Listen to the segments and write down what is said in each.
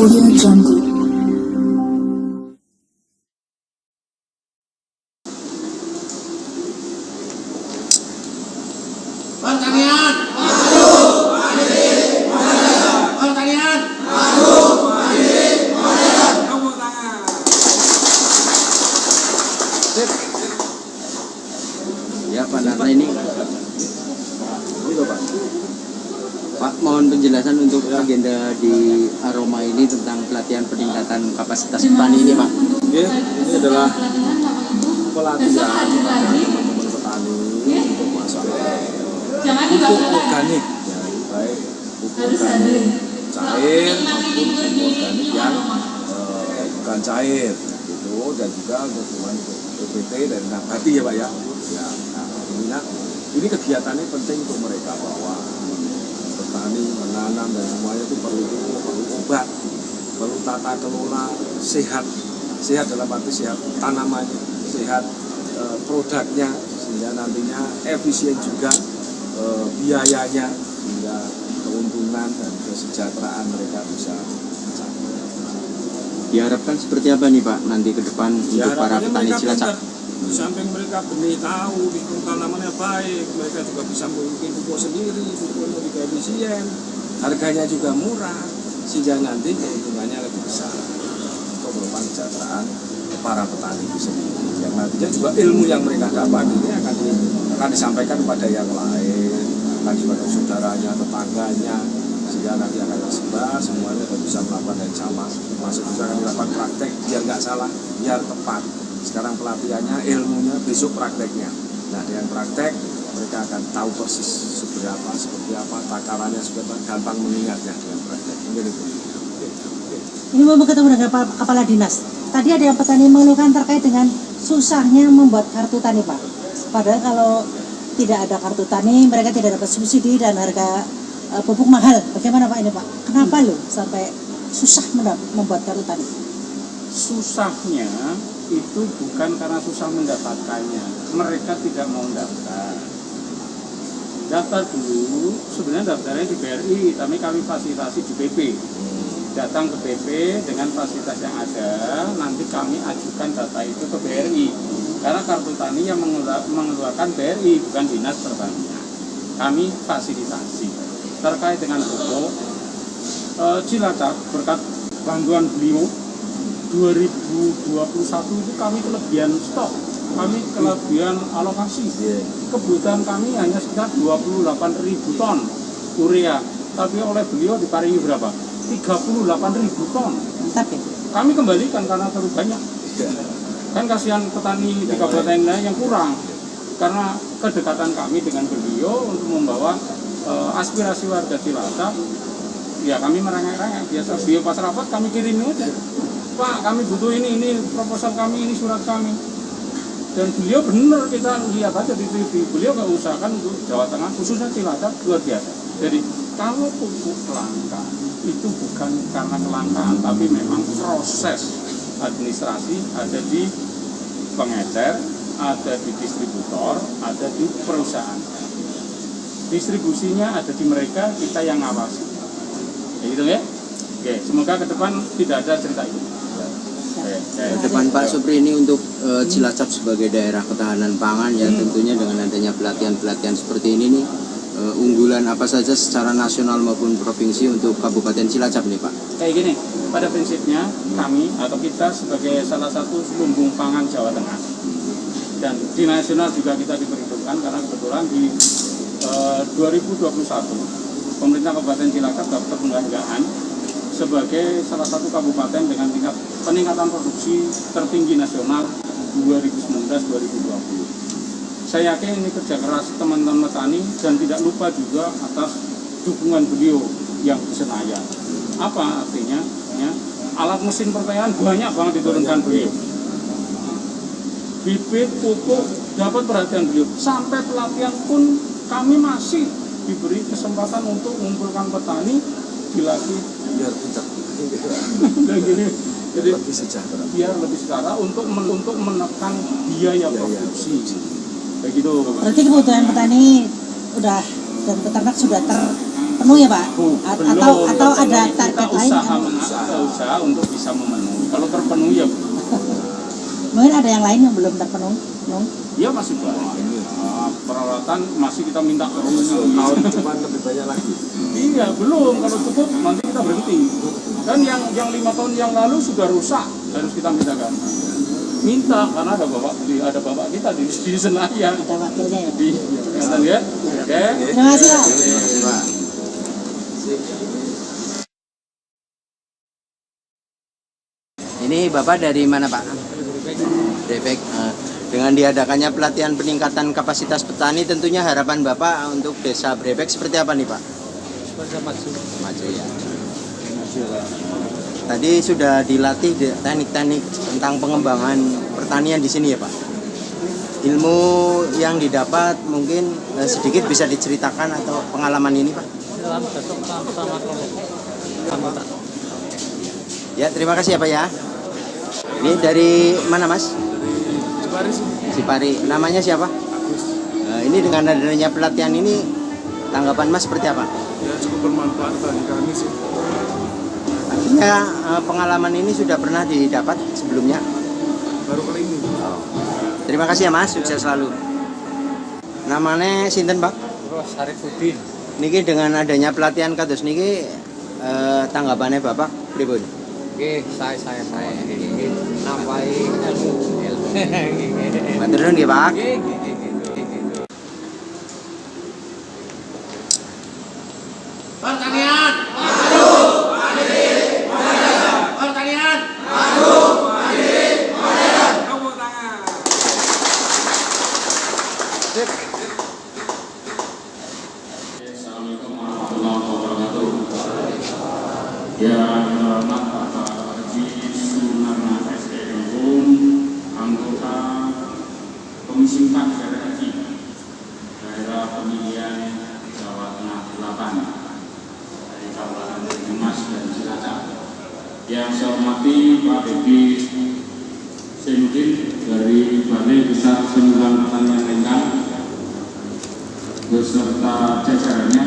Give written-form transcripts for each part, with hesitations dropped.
Audio Jungle. Pertanian maju, mandiri, merdeka. Pertanian maju, mandiri, merdeka. Tepuk tangan. Ya Pak Narna ini Pak. Pak, mohon penjelasan untuk agenda di Aroma ini tentang pelatihan peningkatan kapasitas petani ini Pak. Ini adalah pelatihan pada teman-teman petani untuk masalah pupuk organik, ya, baik pupuk organik cair maupun pupuk organik yang bukan cair, gitu, dan juga untuk PPT dari nabati ya Pak ya. Ya, nah, ini kegiatannya penting untuk mereka bahwa petani menanam dan semuanya itu perlu pupuk, perlu obat, perlu tata kelola sehat dalam arti sehat tanamannya, sehat produknya, sehingga nantinya efisien juga biayanya, sehingga keuntungan dan kesejahteraan mereka bisa mencapai. Diharapkan seperti apa nih Pak nanti ke depan untuk para petani Cilacap? Di samping mereka benih tahu, lingkungan tanamannya baik, mereka juga bisa membuat pupuk sendiri, pupuknya juga efisien, harganya juga murah, sehingga nanti keuntungannya lebih besar untuk merupakan kesejahteraan para petani itu sendiri. Yang nantinya juga ilmu yang mereka dapat ini akan disampaikan kepada yang lain, akan kepada saudaranya, tetangganya, sehingga nanti akan tersebar, semuanya bisa melakukan yang sama. Masuk juga akan dilakukan praktek biar nggak salah, biar tepat. Sekarang pelatihannya, ilmunya, besok prakteknya. Nah, dengan praktek mereka akan tahu persis seperti apa takarannya, seperti gampang mengingatnya dengan praktek. Mungkin itu. Ini mau ketemu dengan kepala dinas. Tadi ada yang petani mengeluhkan terkait dengan susahnya membuat kartu tani Pak. Padahal kalau tidak ada kartu tani, mereka tidak dapat subsidi dan harga pupuk mahal. Bagaimana Pak ini Pak? Kenapa loh sampai susah membuat kartu tani? Susahnya itu bukan karena susah mendapatkannya, mereka tidak mau daftar. Daftar dulu, sebenarnya daftarnya di BRI, tapi kami fasilitasi di PP. Datang ke PP dengan fasilitas yang ada, nanti kami ajukan data itu ke BRI. Karena kartu tani yang mengeluarkan BRI, bukan Dinas Pertanian. Kami fasilitasi. Terkait dengan pupuk, Cilacap berkat bantuan beliau 2021 itu kami kelebihan stok, kami kelebihan alokasi. Kebutuhan kami hanya sekitar 28.000 ton urea, tapi oleh beliau diparingi berapa? 38.000 ton. Kami kembalikan karena terlalu banyak. Kan kasihan petani di kabupaten lain yang kurang. Karena kedekatan kami dengan beliau untuk membawa aspirasi warga Cilacap, ya kami merengek-rengek biasa. Beliau pas rapat kami kirimi aja. Pak, kami butuh ini proposal kami, ini surat kami. Dan beliau benar, kita lihat aja di TV, beliau nggak usahakan untuk Jawa Tengah, khususnya Cilacap, luar biasa. Jadi kalau pupuk langka, itu bukan karena kelangkaan, tapi memang proses administrasi ada di pengecer, ada di distributor, ada di perusahaan. Distribusinya ada di mereka, kita yang ngawasi. Ya gitu ya. Oke, semoga ke depan tidak ada cerita itu. Ke depan Pak Supri ini untuk Cilacap sebagai daerah ketahanan pangan ya tentunya dengan adanya pelatihan-pelatihan seperti ini nih unggulan apa saja secara nasional maupun provinsi untuk Kabupaten Cilacap nih Pak? Kayak gini, pada prinsipnya kami atau kita sebagai salah satu lumbung pangan Jawa Tengah dan di nasional juga kita diperhitungkan karena kebetulan di 2021 pemerintah Kabupaten Cilacap dapat penghargaan sebagai salah satu kabupaten dengan tingkat peningkatan produksi tertinggi nasional 2019-2020. Saya yakin ini kerja keras teman-teman petani dan tidak lupa juga atas dukungan beliau yang di Senayan. Apa artinya? Ya, alat mesin pertanian banyak banget diturunkan beliau. Bibit, pupuk dapat perhatian beliau. Sampai pelatihan pun kami masih diberi kesempatan untuk mengumpulkan petani dilatih Biar pintar. Jadi lebih sejahtera. Biar lebih sejahtera untuk menekan biaya produksi. Kayak gitu. Berarti kebutuhan petani dan peternak sudah penuh ya Pak? Belum Atau ada terpenuhi. Kita target lain? usaha untuk bisa memenuhi. Kalau terpenuhi ya Mungkin ada yang lain yang belum terpenuhi. ya masih banyak. Peralatan masih kita minta terus. Tahun depan lebih banyak lagi. Iya, belum. Kalau cukup nanti kita berhenti. Kan yang 5 tahun yang lalu sudah rusak, harus kita mintakan. Minta karena ada bapak kita di Senayan. Ada wakilnya ya? Iya, ya. Oke. Terima kasih Pak. Ini Bapak dari mana Pak? Brebek. Dengan diadakannya pelatihan peningkatan kapasitas petani, tentunya harapan Bapak untuk desa Brebek seperti apa nih Pak? Maju ya. Tadi sudah dilatih teknik-teknik tentang pengembangan pertanian di sini ya Pak. Ilmu yang didapat mungkin sedikit bisa diceritakan atau pengalaman ini Pak? Ya, terima kasih ya Pak ya. Ini dari mana Mas? Sipari. Namanya siapa? Ini dengan adanya pelatihan ini, tanggapan Mas seperti apa? Ya cukup bermanfaat bagi kami sih. Artinya pengalaman ini sudah pernah didapat sebelumnya? Baru kali ini. Terima kasih ya Mas, sukses selalu. Namanya sinten Pak? Sarifudin. Niki dengan adanya pelatihan kados niki tanggapannya Bapak pripun? Nggih, saya nggih nambahi ilmu. Matur nuwun nggih Pak. Nggih. Pertanian maju, mandiri, modern. Pertanian maju, mandiri, modern. Tepuk tangan. Assalamualaikum warahmatullahi wabarakatuh. Yang terhormat Bapak Haji Sunarna SPM, anggota Komisi 4 DPR RI, daerah pemilihan Jawa Tengah 8 dari Kabupaten Banyumas dan Cilacap. Yang saya hormati Pak Dedi Senudin dari Balai Besar Penyuluhan Pertanian Lengkang beserta jajarannya.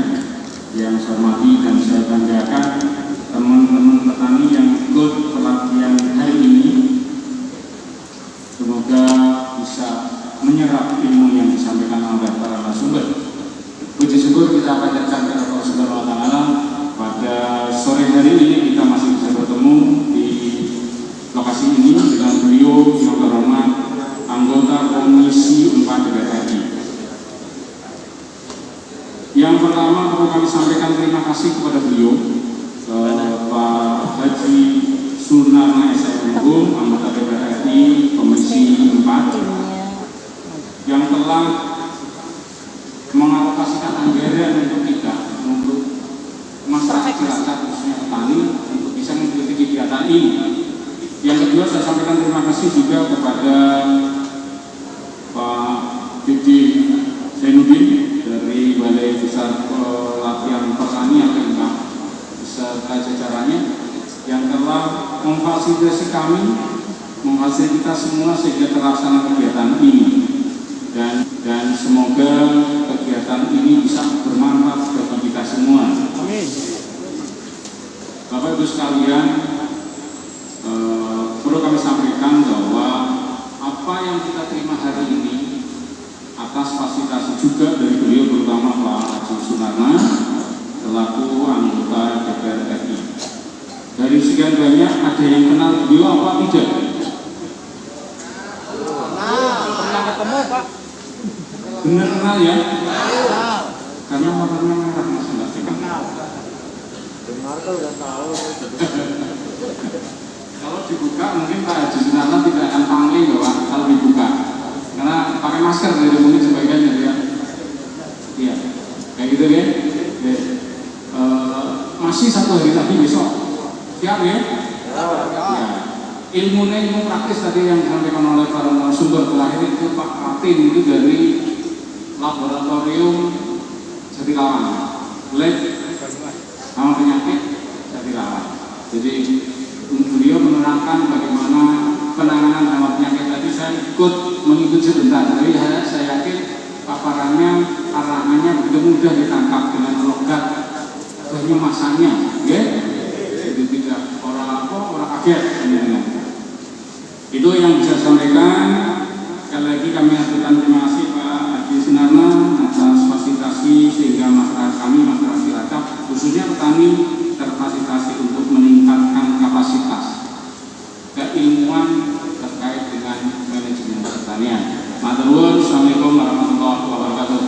Yang saya hormati dan saya banggakan teman-teman petani yang ikut pelatihan hari ini. Semoga bisa menyerap ilmu yang disampaikan oleh para narasumber. Puji syukur kita panjatkan kepada Allah Subhanahu wa taala, pada sore hari ini kita masih bisa bertemu di lokasi ini dengan beliau yang terhormat anggota Komisi 4 DPR RI. Yang pertama perlu kami sampaikan terima kasih kepada beliau, Pak Haji Sunarna SPM, anggota DPR RI Komisi 4, yang telah mengalokasikan anggaran untuk kita, untuk masyarakat Cilacap khususnya petani, untuk bisa mengikuti kegiatan ini. Yang kedua, saya sampaikan terima kasih juga kepada Pak Dedi Senudin dari Balai Besar Pelatihan Pertanian Lengkang beserta jajarannya yang telah memfasilitasi kami, memfasilitasi kita semua sehingga terlaksana kegiatan ini, dan semoga kegiatan ini bisa bermanfaat bagi kita semua. Amin. Bapak Ibu sekalian, perlu kami sampaikan bahwa apa yang kita terima hari ini atas fasilitasi juga dari beliau, terutama Pak Haji Sunarna selaku anggota DPR RI. Dari sekian banyak, ada yang kenal beliau apa tidak? Pernah ketemu Pak? Benar kenal ya? Karena warnanya merah, Mas, enggak dikenal. Dengar kan udah tahu. Kalau dibuka mungkin Pak Haji Sunarna tidak akan pangling bahwa kalau dibuka, karena pakai masker dari mungkin sebagian ya. Iya, kayak gitu ya. Masih satu hari lagi besok, siap ya? Ya. Ilmu praktis tadi yang disampaikan oleh para narasumber terakhir itu Pak Martin itu dari laboratorium Jatilawan, lab sama penyakit Jatilawan. Jadi beliau menerangkan bagaimana penanganan hama penyakit tadi. Saya ikut mengikuti sebentar, jadi saya yakin paparannya, arahannya begitu mudah ditangkap dengan logat kenyamasannya, ya. Jadi tidak orang kaget. Itu yang bisa saya sampaikan. Sekali lagi kami aturkan terima kasih Pak Haji Sunarno atas fasilitasi sehingga masyarakat kami, masyarakat Cilacap, khususnya petani terfasilitasi untuk meningkatkan kapasitas keilmuan terkait dengan manajemen pertanian. Matur nuwun. Assalamualaikum warahmatullahi wabarakatuh.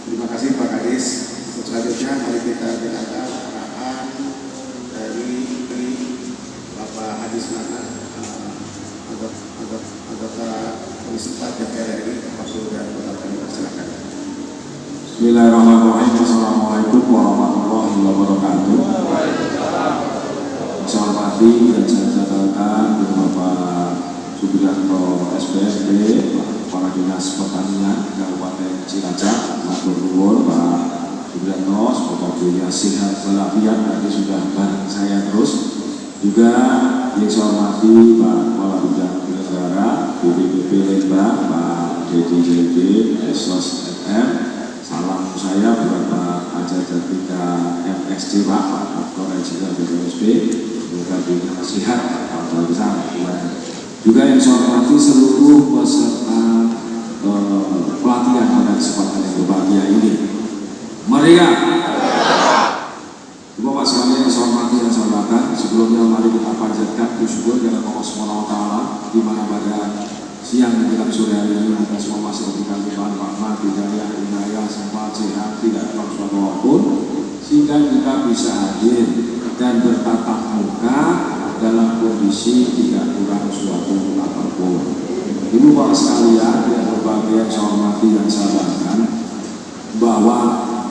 Terima kasih Pak Kadis. Selanjutnya mari kita dengarkan arahan dari Bapak Haji Sunarno, anggota Komisi 4 DPR RI Kabupaten Kota Bandung. Silakan. Bismillahirrahmanirrahim. Assalamualaikum warahmatullahi wabarakatuh. Saya hormati dan saya catatkan Bapak Supriyanto SPSD, Kepala Dinas Pertanian Kabupaten Cilacap, matur nuwun Pak Supriyanto, semoga beliau sehat walafiat, nanti sudah bareng saya terus. Juga yang saya hormati Pak Kepala Bidang Penyelenggara BPBP Lembang, Pak Dedi Esos FM. Salam saya buat Pak Haja Jatika MSC Pak Dr. Ejina BPSB, semoga beliau sehat walafiat besar. Juga yang saya hormati seluruh peserta pelatihan pada kesempatan yang berbahagia ini. Merdeka! Bapak sekalian yang saya hormati dan saya hormatkan, sebelumnya mari kita panjatkan syukur kepada Allah Subhanahu wa taala di mana pada siang menjelang sore hari ini kita semua masih diberikan limpahan rahmat, hidayah, inayah, sehat, tidak ada suatu apapun, sehingga kita bisa hadir dan bertatap muka dalam kondisi tidak kurang suatu apapun. Ibu bapak sekalian yang berbahagia, saya hormati dan saya banggakan bahwa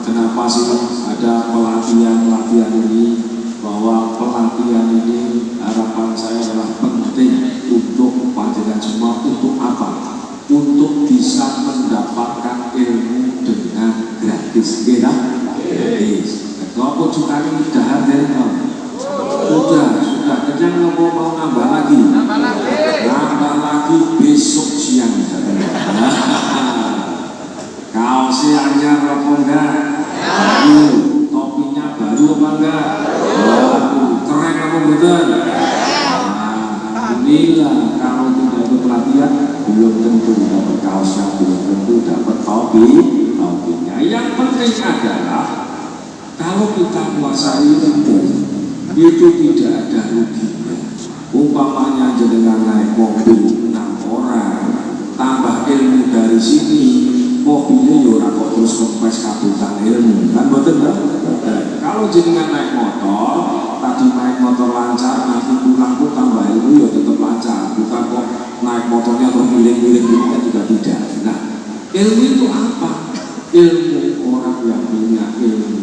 kenapa sih ada pelatihan ini, bahwa pelatihan ini harapan saya adalah penting untuk panjenengan semua. Untuk apa? Untuk bisa mendapatkan ilmu dengan gratis. Gratis. Kalau juga ini dahar dari kamu sudah kenyang, mau nambah lagi besok siang. Kaosnya anyar apa enggak? Baru. Topinya baru apa enggak? Baru. Keren apa betul? Alhamdulillah, kalau tidak ada pelatihan belum tentu dapat kaosnya, belum tentu dapat topinya. Yang penting adalah kalau kita menguasai itu tidak ada ruginya. Umpamanya jenengan naik mobil 6 orang, tambah ilmu dari sini, mobilnya ya ora kok terus kempes kabutan ilmu, kan betul kan? Kalau jenengan naik motor, tadi naik motor lancar, nanti pulang pun tambah ilmu ya tetap lancar, bukan kok naik motornya terus miling-miling kan juga tidak. Nah, ilmu itu apa? Ilmu orang yang punya ilmu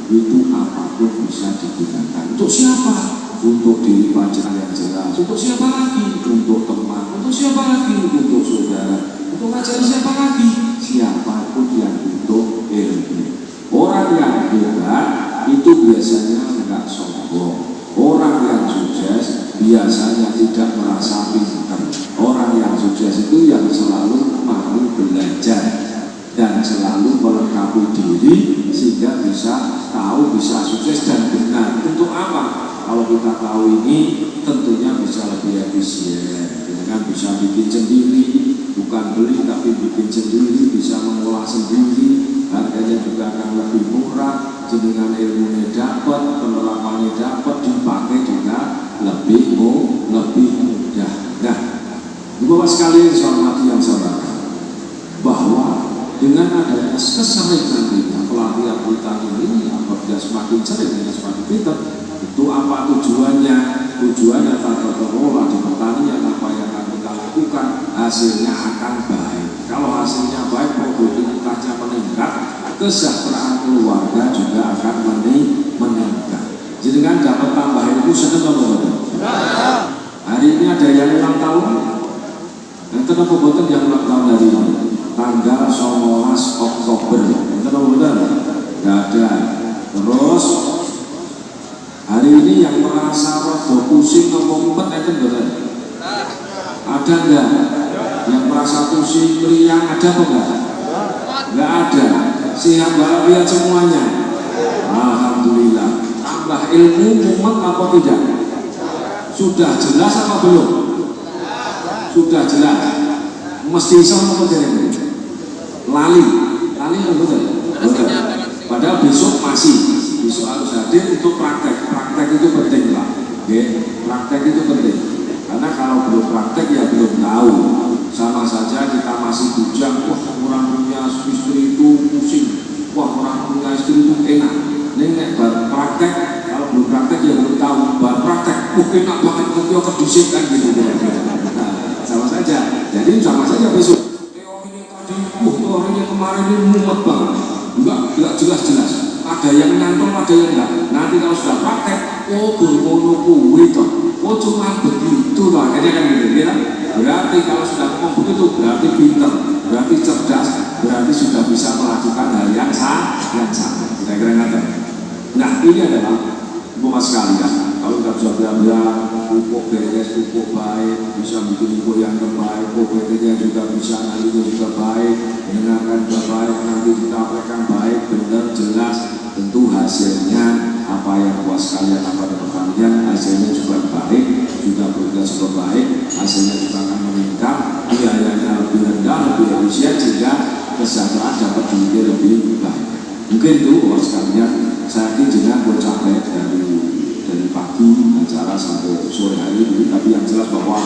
itu apapun bisa digunakan. Untuk siapa? Untuk diri panjenengan yang jelas. Untuk siapa lagi? Untuk teman. Untuk siapa lagi? Untuk saudara. Untuk ngajar siapa lagi? Siapapun yang butuh ilmu. Orang yang hebat itu biasanya enggak sombong. Orang yang sukses biasanya tidak merasa pintar. Orang yang sukses itu yang selalu mau belajar dan selalu melengkapi diri sehingga bisa tahu, bisa sukses dan benar. Untuk apa? Kalau kita tahu ini tentunya bisa lebih efisien, dengan bisa bikin sendiri, bukan beli tapi bikin sendiri, bisa mengolah sendiri, harganya juga akan lebih murah, dengan ilmunya dapat, penerapannya dapat, dipakai juga lebih mudah. Nah, Bapak sekalian saya hormati yang saya banggakan, bahwa dengan adanya kesering nantinya pelatihan kita ini, apabila semakin sering dan semakin pintar, itu apa tujuannya? Tujuannya tata kelola di pertanian apa yang akan kita lakukan, hasilnya akan baik. Kalau hasilnya baik, produktivitasnya meningkat, kesejahteraan keluarga juga akan meningkat. Jadi kan dapat tambah ilmu seneng apa? Hari ini ada yang ulang tahun, yang kenapa boten yang ulang tahun hari ini? Tanggal 19 Oktober, kenapa boten? Gak ada. Terus hari ini yang merasa rodo pusing ngomong mumpet itu betul. Ada enggak? yang merasa pusing, meriang, ada apa enggak? Enggak ada. Sehat walafiat semuanya. Alhamdulillah. Tambah ilmu mumet apa tidak? Sudah jelas apa belum? Sudah jelas. Mesti sama apa jadi? Lali betul. Padahal besok harus hadir untuk praktek. Praktek itu penting lah. Oke, praktek itu penting. Karena kalau belum praktek ya belum tahu. Sama saja kita masih bujang, wah orang punya istri itu pusing, wah orang punya istri itu enak. Nek praktek, kalau belum praktek ya belum tahu. Baru praktek, enak banget, nanti akan disikkan gitu. Nah, sama saja. Jadi sama saja besok. Teori tadi, teorinya kemarin ini mumet banget. Enggak jelas-jelas. Ada yang nyantol, ada yang enggak. Nanti kalau sudah praktek, guru kuwi toh. Cuma begitu lah, akhirnya kan gitu ya. Berarti kalau sudah ngomong begitu, berarti pinter, berarti cerdas, berarti sudah bisa melakukan hal yang sama. Kira-kira ngerti. Nah ini adalah Bapak sekalian. Kalau kita bisa bilang pupuk beres, pupuk baik, bisa bikin pupuk yang terbaik, PPT-nya juga bisa, nantinya juga baik, mendengarkan juga baik, nanti kita aplikasikan baik, benar, jelas, tentu hasilnya apa yang puas kalian, apa yang kalian, hasilnya juga baik, juga bekerja super baik, hasilnya juga akan meningkat, biayanya lebih rendah, lebih efisien, sehingga kesejahteraan dapat dibikin lebih baik. Mungkin itu puas kalian, saya yakin jangan buat capek dari pagi acara sampai sore hari ini, tapi yang jelas bahwa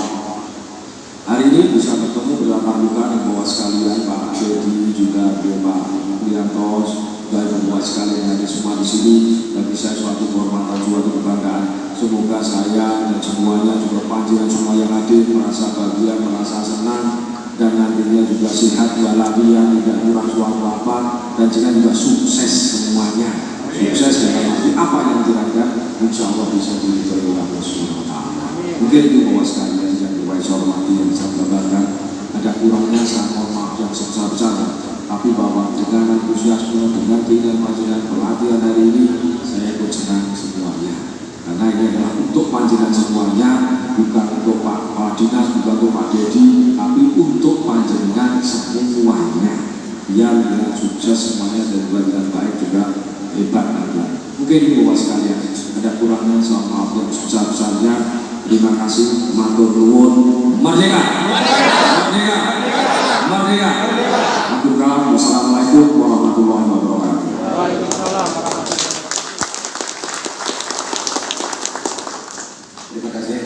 hari ini bisa bertemu berlakukan yang bawa sekalian Pak Dedi juga Pak Priantos dan bawa sekalian yang semua di sini, bagi saya suatu kehormatan, suatu kebanggaan. Semoga saya dan semuanya juga panjenengan semua yang hadir merasa bahagia, merasa senang, dan nantinya juga sehat walafiat, tidak kurang suatu apa, dan juga sukses semuanya. Sukses dalam arti apa yang dirancang, insya Allah bisa diridhoi oleh Allah Subhanahu wa Ta'ala. Mungkin itu bahwa sekalian yang diwai hormati yang saya gambarkan, ada kurangnya saya mohon maaf yang sebesar-besarnya. Tapi bahwa dengan antusiasme, dengan keinginan panjenengan pelatihan hari ini, saya ikut senang semuanya. Karena ini adalah untuk panjenengan semuanya, bukan untuk Pak Dinas, bukan untuk Pak Dedi, tapi untuk panjenengan semuanya. Biar dengan sukses semuanya dan dengan baik juga hebat nanti. Mungkin ini bawa sekalian, ada kurangnya saya maaf yang sebesar-besarnya. Terima kasih, matur nuwun. Merdeka! Merdeka! Merdeka! Wassalamualaikum warahmatullahi wabarakatuh. Terima kasih.